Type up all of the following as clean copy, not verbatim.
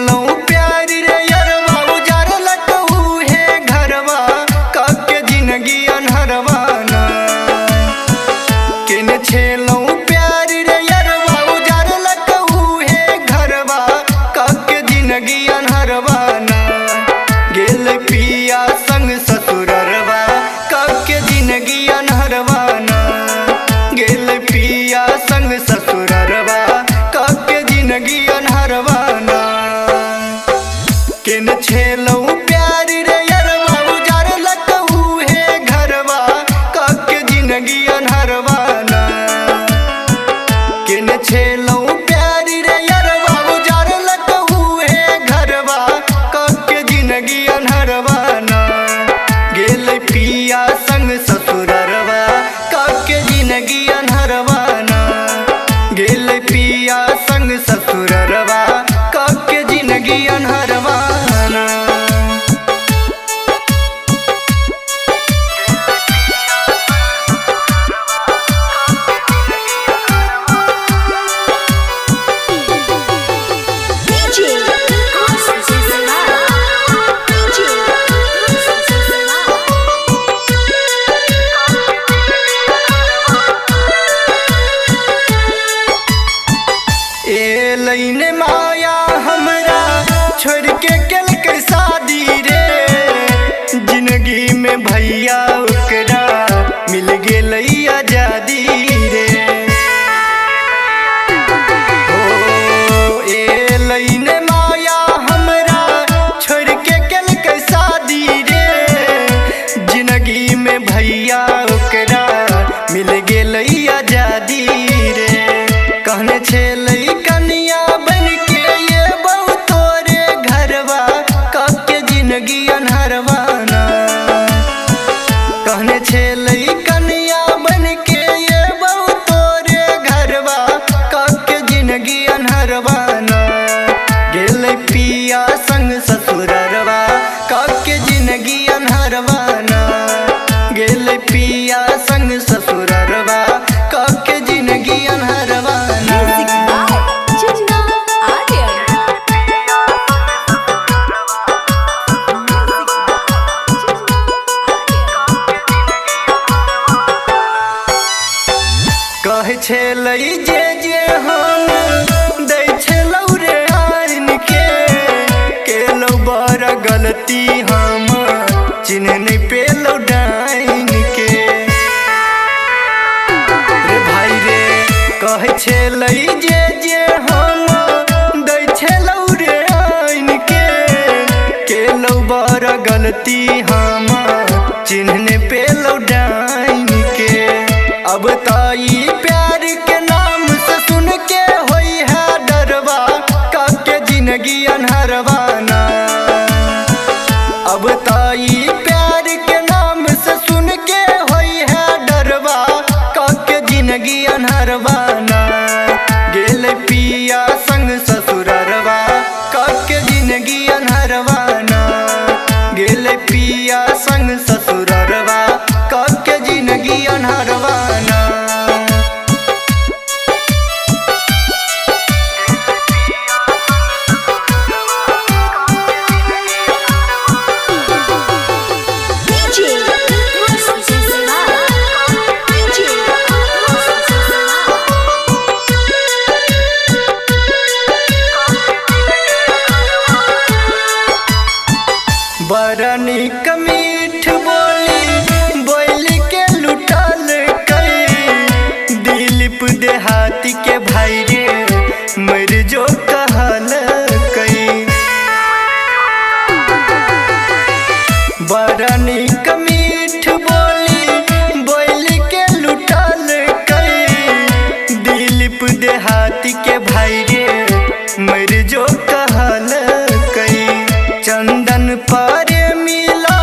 छेलौ प्यार रे यरवा उजार लटहू है घरवा काके जिंदगी अनहरवा ना किन छेलौ प्यार रे यरवा उजार लटहू है घरवा काके जिंदगी अनहरवा ना गेल पिया संग ससुररवा काके जिंदगी अनहरवा ना गेल पिया संग ससुररवा काके जिंदगी अनहरवा ना किन छेलौ प्यार रे यरवा उजार लटहू है घरवा काके जिंदगी अनहरवा ना किन छेलौ प्यार रे यरवा उजार लटहू है घरवा काके जिंदगी अनहरवा ना गेल पिया संग ससुररवा काके जिंदगी अनहरवा ना गेल पिया संग ससुररवा काके जिंदगी अनहरवा ना ए लैने माया हमरा छोड़ के केल कर शादी रे जिंदगी में भैया ओकरा मिल गेल आजादी रे ओ ए लैने माया हमरा छोड़ के केल कर शादी रे जिंदगी में भैया ओकरा मिल गेल आजादी रे कहने छेलै कन्या बन के ये बहु तोरे घरवा काके जिंदगी अनहरवा ना कहने छेलै कन्या बन के ये बहु तोरे घरवा काके जिंदगी अनहरवा ना गेल पिया संग ससुररवा काके जिंदगी अनहरवा ना गेल पिया संग ससुररवा काके जिंदगी अनहरवा ना कहे छेलै जे हम दै छेलौ रे आइन के केलौ बड़ गलती हम चिन्ह नहीं पेलौ डाइन के रे भाई रे कहे छेलै जे हम दै छेलौ रे आइन के केलौ बड़ गलती हम चिन्ह नहीं पेलौ डाइन के अब ताई प्यार के नाम से सुन के होई है डरवा काके जिंदगी अनहरवा ना अब ताई प्यार के नाम से सुन के होई है डरवा काके जिंदगी अनहरवा ना गेल पिया संग ससुररवा काके जिंदगी अनहरवा ना गेल पिया संग ससुररवा काके जिंदगी अनहरवा ना बड़ा निक मीठ बोली बोल के लुटल कई दिलीप देहाती के भाई रे मर जो कहल कई बड़ा निक मीठ बोली बोल के लुटल कई दिलीप देहाती के भाई रे मर जो कहल कई चंदन पर मिला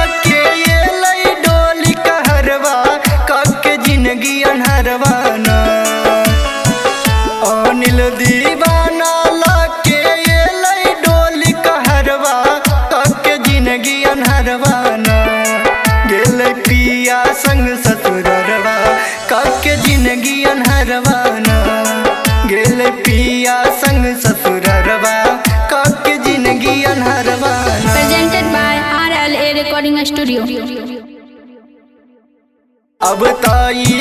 रिकॉर्डिंग स्टूडियो। अब ताई